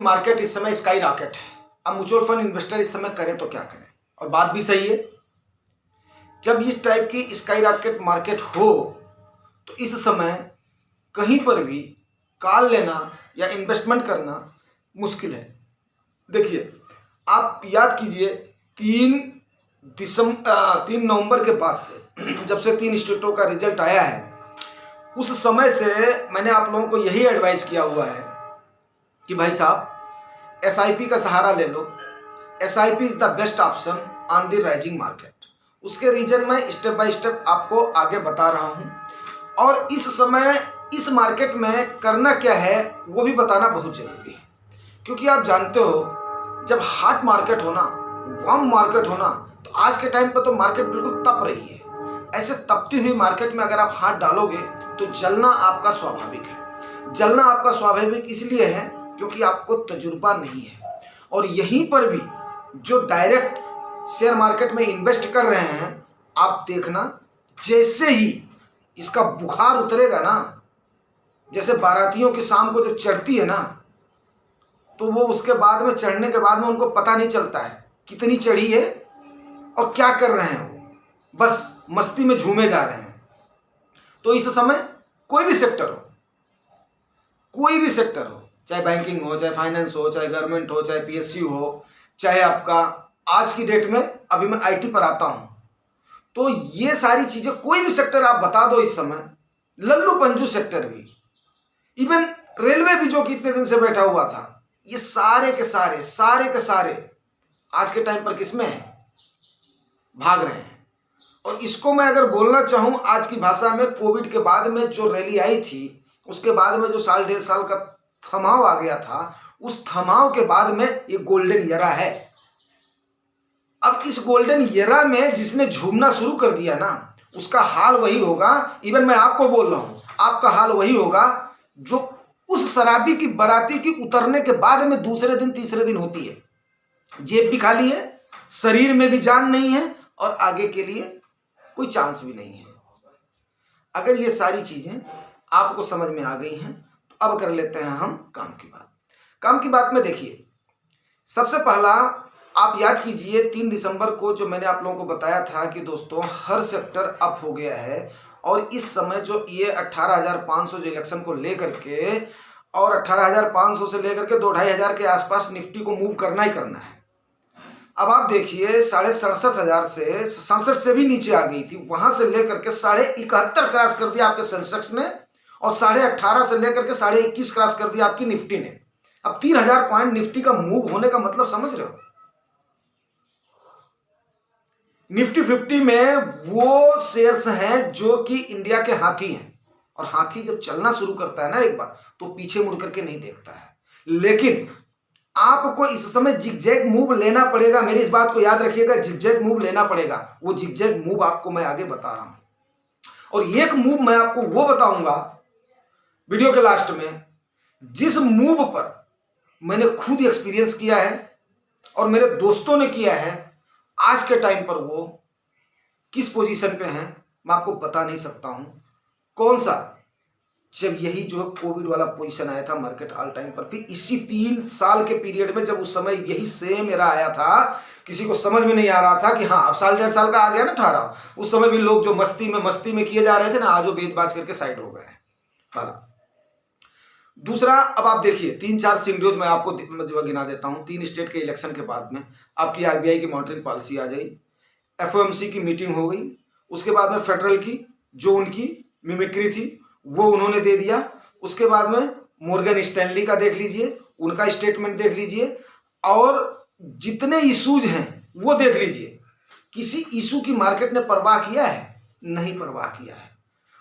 Market इस समय sky rocket है। अब म्यूचुअल फंड इन्वेस्टर इस समय करें तो क्या करें, और बात भी सही है। जब इस टाइप की स्काई रॉकेट मार्केट हो तो इस समय कहीं पर भी कॉल लेना या इन्वेस्टमेंट करना मुश्किल है। देखिए, आप याद कीजिए 3 नवंबर के बाद से जब से 3 स्टेटों का रिजल्ट आया है, उस समय से मैंने आप लोगों को यही एडवाइस किया हुआ है कि भाई साहब एसआईपी का सहारा ले लो। SIP is the best option on the rising market. उसके रीजन मैं स्टेप बाय स्टेप आपको आगे बता रहा हूं, और इस समय इस मार्केट में करना क्या है वो भी बताना बहुत जरूरी है। क्योंकि आप जानते हो जब हॉट मार्केट होना, वार्म मार्केट होना, तो आज के टाइम पर तो मार्केट बिल्कुल तप रही है। ऐसे तपती हुई मार्केट में अगर आप हाथ डालोगे तो जलना आपका स्वाभाविक है। जलना आपका स्वाभाविक इसलिए है क्योंकि आपको तजुर्बा नहीं है। और यहीं पर भी जो डायरेक्ट शेयर मार्केट में इन्वेस्ट कर रहे हैं, आप देखना जैसे ही इसका बुखार उतरेगा ना, जैसे बारातियों की शाम को जब चढ़ती है ना, तो वो उसके बाद में चढ़ने के बाद में उनको पता नहीं चलता है कितनी चढ़ी है और क्या कर रहे हैं, वो बस मस्ती में झूमे जा रहे हैं। तो इस समय कोई भी सेक्टर हो, कोई भी सेक्टर हो, चाहे बैंकिंग हो, चाहे फाइनेंस हो, चाहे गवर्नमेंट हो, चाहे पीएसयू हो, चाहे आपका आज की डेट में अभी मैं आईटी पर आता हूं, तो ये सारी चीजें कोई भी सेक्टर आप बता दो इस समय, लल्लू पंजू सेक्टर भी, इवन रेलवे भी जो कि इतने दिन से बैठा हुआ था, ये सारे के सारे आज के टाइम पर किसमें है, भाग रहे हैं। और इसको मैं अगर बोलना चाहूं आज की भाषा में, कोविड के बाद में जो रैली आई थी, उसके बाद में जो साल 1.5 साल का थमाव आ गया था, उस थमाव के बाद में ये गोल्डन एरा है। अब इस गोल्डन एरा में जिसने झूमना शुरू कर दिया ना, उसका हाल वही होगा, इवन मैं आपको बोल रहा हूं, आपका हाल वही होगा जो उस शराबी की बाराती की उतरने के बाद में दूसरे दिन तीसरे दिन होती है। जेब भी खाली है, शरीर में भी जान नहीं है, और आगे के लिए कोई चांस भी नहीं है। अगर ये सारी चीजें आपको समझ में आ गई हैं तो अब कर लेते हैं हम काम की बात। काम की बात में देखिए, सबसे पहला आप याद कीजिए 3 दिसंबर को जो मैंने आप लोगों को बताया था कि दोस्तों हर सेक्टर अप हो गया है, और इस समय जो ये 18,500 जो इलेक्शन को लेकर के, और 18,500 से लेकर के 2,500 के आसपास निफ्टी को मूव करना ही करना है। अब आप देखिए 67,500 से 67 से भी नीचे आ गई थी, वहां से लेकर के 71.5 क्रॉस कर दिया आपके सेंसेक्स ने, और 18.5 से लेकर के 21.5 क्रॉस कर दिया आपकी निफ्टी ने। अब 3,000 पॉइंट निफ्टी का मूव होने का मतलब समझ रहे हो। निफ्टी 50 में वो शेयर्स हैं जो कि इंडिया के हाथी हैं, और हाथी जब चलना शुरू करता है ना एक बार, तो पीछे मुड़ करके नहीं देखता है। लेकिन आपको इस समय जिगजैग मूव लेना पड़ेगा, मेरी इस बात को याद रखिएगा, जिगजैग मूव लेना पड़ेगा। वो जिगजैग मूव आपको मैं आगे बता रहा हूं, और एक मूव मैं आपको वो बताऊंगा वीडियो के लास्ट में, जिस मूव पर मैंने खुद एक्सपीरियंस किया है और मेरे दोस्तों ने किया है। आज के टाइम पर वो किस पोजीशन पे हैं मैं आपको बता नहीं सकता हूं। कौन सा, जब यही जो कोविड वाला पोजीशन आया था मार्केट ऑल टाइम पर, फिर इसी 3 साल के पीरियड में जब उस समय यही सेम एरा आया था, किसी को समझ में नहीं आ रहा था कि हाँ अब साल 1.5 साल का आ गया ना 18, उस समय भी लोग जो मस्ती में किए जा रहे थे ना, आज वो बेच बाज करके साइड हो गए हैं। पहला। दूसरा, अब आप देखिए 3-4 सिनेरियोज मैं आपको जो गिना देता हूं। 3 स्टेट के इलेक्शन के बाद में आपकी आरबीआई की मॉनिटरिंग पॉलिसी आ जाएगी, एफओएमसी की मीटिंग हो गई, उसके बाद में फेडरल की जो उनकी मिमिक्री थी वो उन्होंने दे दिया, उसके बाद में मॉर्गन स्टैनली का देख लीजिए, उनका स्टेटमेंट देख लीजिए, और जितने इश्यूज हैं वो देख लीजिए। किसी इशू की मार्केट ने परवाह किया है? नहीं परवाह किया है।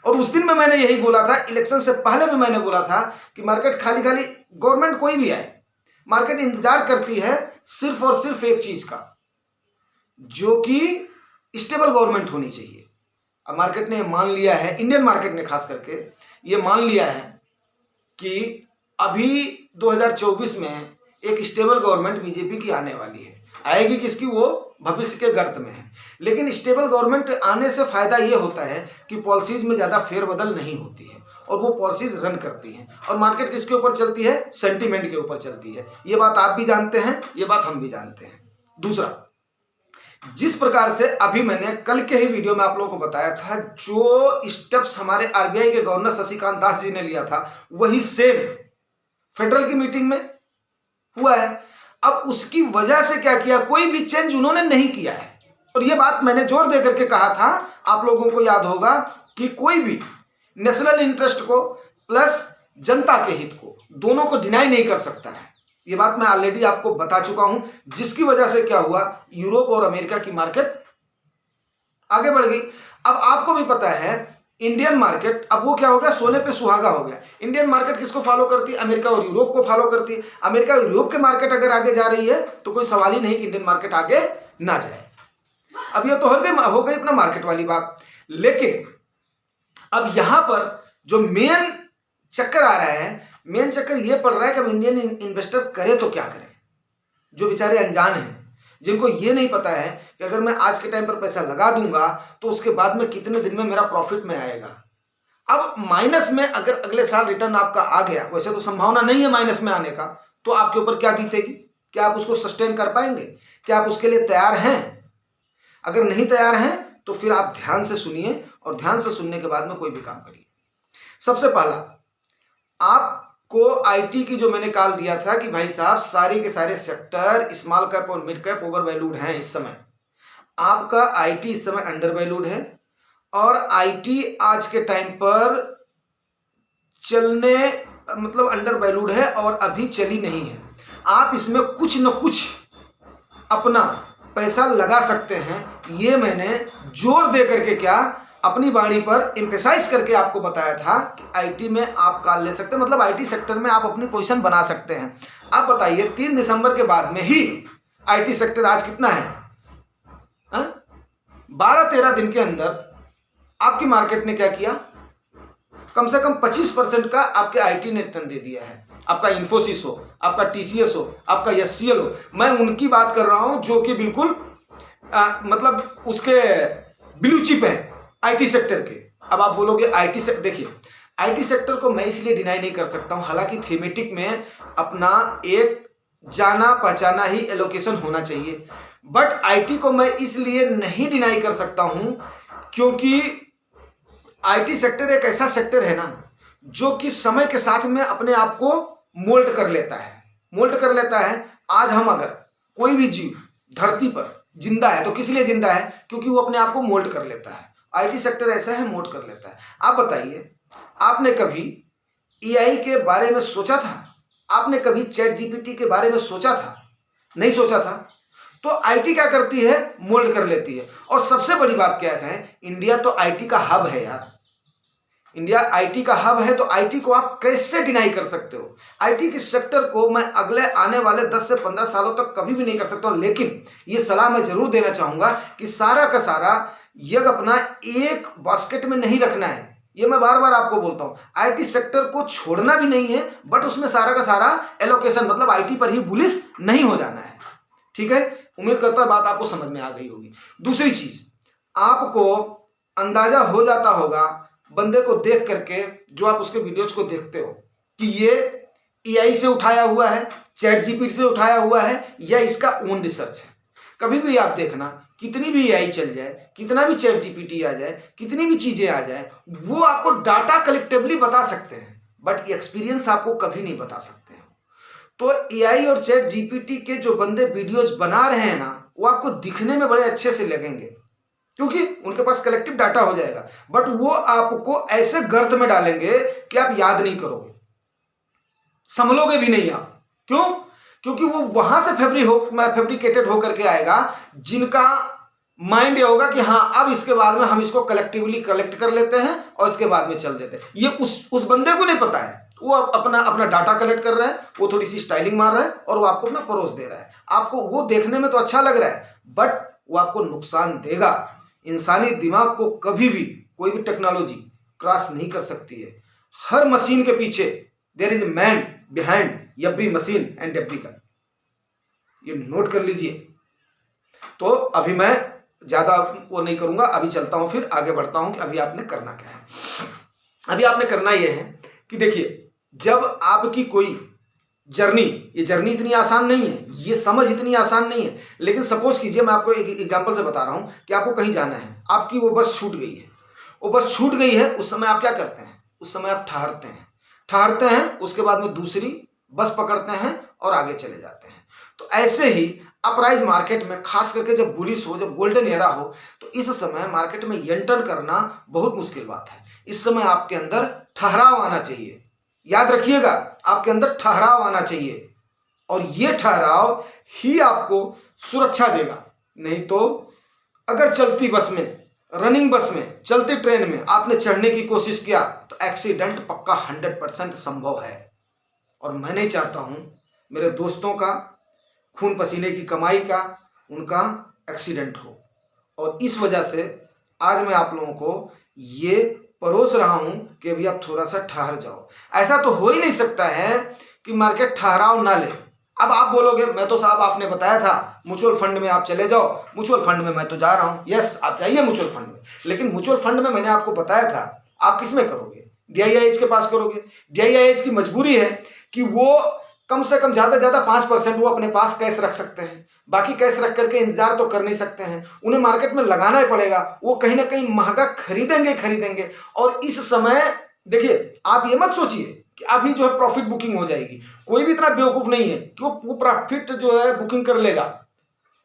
और उस दिन में मैंने यही बोला था, इलेक्शन से पहले भी मैंने बोला था कि मार्केट खाली गवर्नमेंट कोई भी आए, मार्केट इंतजार करती है सिर्फ और सिर्फ एक चीज का, जो कि स्टेबल गवर्नमेंट होनी चाहिए। अब मार्केट ने मान लिया है, इंडियन मार्केट ने खास करके ये मान लिया है कि अभी 2024 में एक स्टेबल गवर्नमेंट बीजेपी की आने वाली है। आएगी किसकी, वो भविष्य के गर्त में है। लेकिन स्टेबल गवर्नमेंट आने से फायदा ये होता है कि पॉलिसीज में ज्यादा फेरबदल नहीं होती है। और वो पॉलिसीज रन करती हैं। और मार्केट किसके ऊपर चलती है? सेंटीमेंट के ऊपर चलती है। ये बात आप भी जानते हैं, ये बात हम भी जानते हैं। दूसरा, जिस प्रकार से अभी मैंने कल के ही वीडियो में आप लोगों को बताया था, जो स्टेप्स हमारे आरबीआई के गवर्नर शक्तिकांत दास जी ने लिया था, वही सेम फेडरल की मीटिंग में हुआ है। अब उसकी वजह से क्या किया? कोई भी चेंज उन्होंने नहीं किया है। और यह बात मैंने जोर देकर के कहा था, आप लोगों को याद होगा कि कोई भी नेशनल इंटरेस्ट को प्लस जनता के हित को, दोनों को डिनाई नहीं कर सकता है। ये बात मैं ऑलरेडी आपको बता चुका हूं, जिसकी वजह से क्या हुआ, यूरोप और अमेरिका की मार्केट आगे बढ़ गई। अब आपको भी पता है इंडियन मार्केट, अब वो क्या हो गया, सोने पे सुहागा हो गया। इंडियन मार्केट किसको फॉलो करती है? अमेरिका और यूरोप को फॉलो करती है। अमेरिका और यूरोप के मार्केट अगर आगे जा रही है तो कोई सवाल ही नहीं कि इंडियन मार्केट आगे ना जाए। अब ये तो हो गई अपना मार्केट वाली बात। लेकिन अब यहां पर जो मेन चक्कर आ रहा है, मेन चक्कर ये पड़ रहा है कि अब इंडियन इन्वेस्टर करे तो क्या करे, जो बेचारे अनजान हैं, जिनको ये नहीं पता है कि अगर मैं आज के टाइम पर पैसा लगा दूंगा तो उसके बाद में कितने दिन में मेरा प्रॉफिट में आएगा। अब माइनस में अगर अगले साल रिटर्न आपका आ गया, वैसे तो संभावना नहीं है माइनस में आने का, तो आपके ऊपर क्या बीतेगी? क्या आप उसको सस्टेन कर पाएंगे? क्या आप उसके लिए तैयार हैं? अगर नहीं तैयार हैं तो फिर आप ध्यान से सुनिए, और ध्यान से सुनने के बाद में कोई भी काम करिए। सबसे पहला, आपको आईटी की जो मैंने कॉल दिया था कि भाई साहब सारे के सारे सेक्टर स्मॉल कैप और मिड कैप ओवर वैल्यूड हैं इस समय। आपका आईटी इस समय अंडर वैल्यूड है, और आईटी आज के टाइम पर चलने मतलब अंडर वैल्यूड है और अभी चली नहीं है। आप इसमें कुछ न कुछ अपना पैसा लगा सकते हैं। ये मैंने जोर दे करके क्या अपनी वाणी पर एम्फेसाइज करके आपको बताया था कि आईटी में आप कॉल ले सकते हैं, मतलब आईटी सेक्टर में आप अपनी पोजीशन बना सकते हैं। आप बताइए 3 दिसंबर के बाद में ही आईटी सेक्टर आज कितना है? 12-13 दिन के अंदर आपकी मार्केट ने क्या किया? कम से कम 25% का आपके आईटी ने रिटर्न दे दिया है। आपका इन्फोसिस हो, आपका टीसीएस हो, आपका एचसीएल हो, मैं उनकी बात कर रहा हूं जो कि बिल्कुल मतलब उसके ब्लू चिप है आईटी सेक्टर के। अब आप बोलोगे आईटी सेक्टर, देखिए आईटी सेक्टर को मैं इसलिए डिनाई नहीं कर सकता हूं, हालांकि थीमेटिक में अपना एक जाना पहचाना ही एलोकेशन होना चाहिए, बट आईटी को मैं इसलिए नहीं डिनाई कर सकता हूं क्योंकि आईटी सेक्टर एक ऐसा सेक्टर है ना जो कि समय के साथ में अपने आप को मोल्ड कर लेता है। आज हम अगर कोई भी जीव धरती पर जिंदा है तो किस लिए जिंदा है? क्योंकि वो अपने आप को मोल्ड कर लेता है। आईटी सेक्टर ऐसा है, मोल्ड कर लेता है। आप बताइए, आपने कभी एआई के बारे में सोचा था? आपने कभी चैट जीपीटी के बारे में सोचा था? नहीं सोचा था। तो आईटी क्या करती है? मोल्ड कर लेती है। और सबसे बड़ी बात क्या है, इंडिया तो आईटी का हब है यार। इंडिया आईटी का हब है, तो आईटी को आप कैसे डिनाई कर सकते हो? आईटी के सेक्टर को मैं अगले आने वाले 10 से 15 सालों तक कभी भी नहीं कर सकता हूं। लेकिन ये सलाह मैं जरूर देना चाहूंगा कि सारा का सारा यह अपना एक बास्केट में नहीं रखना है। ये मैं बार बार आपको बोलता हूं, आईटी सेक्टर को छोड़ना भी नहीं है, बट उसमें सारा का सारा एलोकेशन मतलब आईटी पर ही बुलिश नहीं हो जाना है। ठीक है, उम्मीद करता हूं बात आपको समझ में आ गई होगी। दूसरी चीज, आपको अंदाजा हो जाता होगा बंदे को देख करके, जो आप उसके वीडियोज को देखते हो, कि ये एआई से उठाया हुआ है, चैट जीपीटी से उठाया हुआ है, या इसका ओन रिसर्च है। कभी भी आप देखना, कितनी भी एआई चल जाए, कितना भी चैट जीपीटी आ जाए, कितनी भी चीजें आ जाए, वो आपको डाटा कलेक्टिवली बता सकते हैं, बट एक्सपीरियंस आपको कभी नहीं बता सकते हैं। तो एआई और चैट जीपीटी के जो बंदे वीडियोज बना रहे हैं ना, वो आपको दिखने में बड़े अच्छे से लगेंगे क्योंकि उनके पास कलेक्टिव डाटा हो जाएगा, बट वो आपको ऐसे गर्त में डालेंगे कि आप याद नहीं करोगे, संभलोगे भी नहीं आप। क्यों? क्योंकि वो वहां से फैब्रिकेटेड होकर के आएगा, जिनका माइंड ये होगा कि हाँ अब इसके बाद में हम इसको कलेक्टिवली कलेक्ट कर लेते हैं और इसके बाद में चल देते हैं। ये उस बंदे को नहीं पता है, वो अपना डाटा कलेक्ट कर रहा है, वो थोड़ी सी स्टाइलिंग मार रहा है और वो आपको अपना परोस दे रहा है। आपको वो देखने में तो अच्छा लग रहा है, बट वो आपको नुकसान देगा। इंसानी दिमाग को कभी भी कोई भी टेक्नोलॉजी क्रॉस नहीं कर सकती है। हर मशीन के पीछे there is man behind every machine and every gun. ये नोट कर लीजिए। तो अभी मैं ज्यादा वो नहीं करूंगा, अभी चलता हूं, फिर आगे बढ़ता हूं कि अभी आपने करना क्या है। अभी आपने करना यह है कि देखिए, जब आपकी कोई जर्नी, ये जर्नी इतनी आसान नहीं है, ये समझ इतनी आसान नहीं है, लेकिन सपोज कीजिए, मैं आपको एक एग्जांपल से बता रहा हूं कि आपको कहीं जाना है, आपकी वो बस छूट गई है, वो बस छूट गई है, उस समय आप क्या करते हैं? उस समय आप ठहरते हैं, उसके बाद में दूसरी बस पकड़ते हैं और आगे चले जाते हैं। तो ऐसे ही अपराइज मार्केट में, खास करके जब बुलिश हो, जब गोल्डन एरा हो, तो इस समय मार्केट में एंटर करना बहुत मुश्किल बात है। इस समय आपके अंदर ठहराव आना चाहिए। याद रखिएगा, आपके अंदर ठहराव आना चाहिए, और ये ठहराव ही आपको सुरक्षा देगा। नहीं तो अगर चलती बस में, रनिंग बस में, चलती ट्रेन में आपने चढ़ने की कोशिश किया तो एक्सीडेंट पक्का 100% संभव है। और मैं नहीं चाहता हूं मेरे दोस्तों का, खून पसीने की कमाई का, उनका एक्सीडेंट हो। और इस वजह से आज मैं आप लोगों को ये परोस रहा हूं कि अभी आप थोड़ा सा ठहर जाओ। ऐसा तो हो ही नहीं सकता है कि मार्केट ठहराव ना ले। अब आप बोलोगे, मैं तो साहब आपने बताया था म्यूचुअल फंड में आप चले जाओ, म्यूचुअल फंड में मैं तो जा रहा हूं। यस, आप जाइए म्यूचुअल फंड में, लेकिन म्यूचुअल फंड में मैंने आपको बताया था, आप किस में करोगे? डीआईआईएच के पास करोगे। डीआईआईएच की मजबूरी है कि वो कम से कम ज्यादा ज्यादा 5% वो अपने पास कैश रख सकते हैं, बाकी कैश रख करके इंतजार तो कर नहीं सकते हैं, उन्हें मार्केट में लगाना ही पड़ेगा। वो कहीं ना कहीं महंगा खरीदेंगे। और इस समय देखिए, आप ये मत सोचिए कि अभी जो है प्रॉफिट बुकिंग हो जाएगी। कोई भी इतना बेवकूफ नहीं है कि वो प्रॉफिट जो है बुकिंग कर लेगा।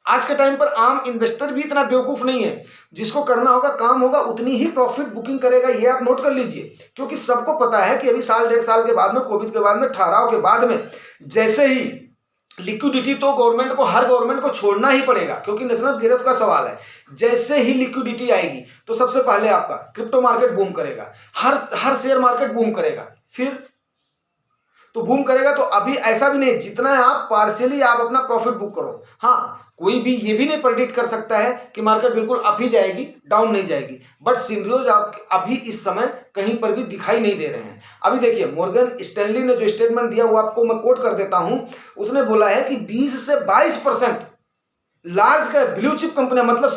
आज के टाइम पर आम इन्वेस्टर भी इतना बेवकूफ नहीं है। जिसको करना होगा, काम होगा, उतनी ही प्रॉफिट बुकिंग करेगा। ये आप नोट कर लीजिए, क्योंकि सबको पता है कि अभी साल 1.5 साल के बाद में, कोविड के बाद में, ठहराव के बाद में, जैसे ही लिक्विडिटी, तो गवर्नमेंट को, हर गवर्नमेंट को छोड़ना ही पड़ेगा, क्योंकि नेशनल ग्रोथ का सवाल है। जैसे ही लिक्विडिटी आएगी तो सबसे पहले आपका क्रिप्टो मार्केट बूम करेगा, हर शेयर मार्केट बूम करेगा। फिर तो बूम करेगा। तो अभी ऐसा भी नहीं, जितना आप पार्शियली आप अपना प्रॉफिट बुक करो। हाँ, कोई भी ये भी नहीं प्रेडिक्ट कर सकता है कि मार्केट बिल्कुल अप ही जाएगी, डाउन नहीं जाएगी, बट सिनेरियोज आप अभी इस समय कहीं पर भी दिखाई नहीं दे रहे हैं। अभी देखिए, मॉर्गन स्टैनली ने जो स्टेटमेंट दिया वो आपको मैं कोट कर देता हूं। उसने बोला है कि 20 से 22% लार्ज का ब्लू चिप कंपनियां, मतलब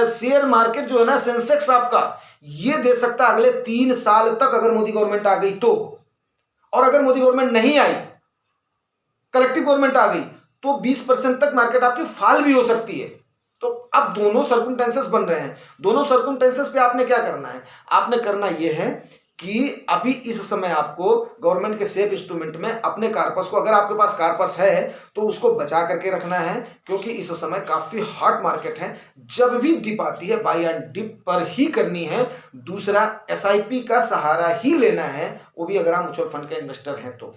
शेयर मार्केट जो है ना, सेंसेक्स आपका ये दे सकता है अगले 3 साल तक, अगर मोदी गवर्नमेंट आ गई तो। और अगर मोदी गवर्नमेंट नहीं आई, कलेक्टिव गवर्नमेंट आ गई, तो 20% तक मार्केट आपकी फॉल भी हो सकती है। तो अब दोनों सर्कमस्टेंसेस बन रहे हैं। दोनों सर्कमस्टेंसेस पे आपने क्या करना है? आपने करना यह है कि अभी इस समय आपको गवर्नमेंट के सेफ इंस्ट्रूमेंट में अपने कार्पस को, अगर आपके पास कार्पस है तो उसको बचा करके रखना है, क्योंकि इस समय काफी हॉट मार्केट है। जब भी डिप आती है, बाय एंड डिप पर ही करनी है। दूसरा, एसआईपी का सहारा ही लेना है, वो भी अगर आप म्यूचुअल फंड के इन्वेस्टर हैं तो।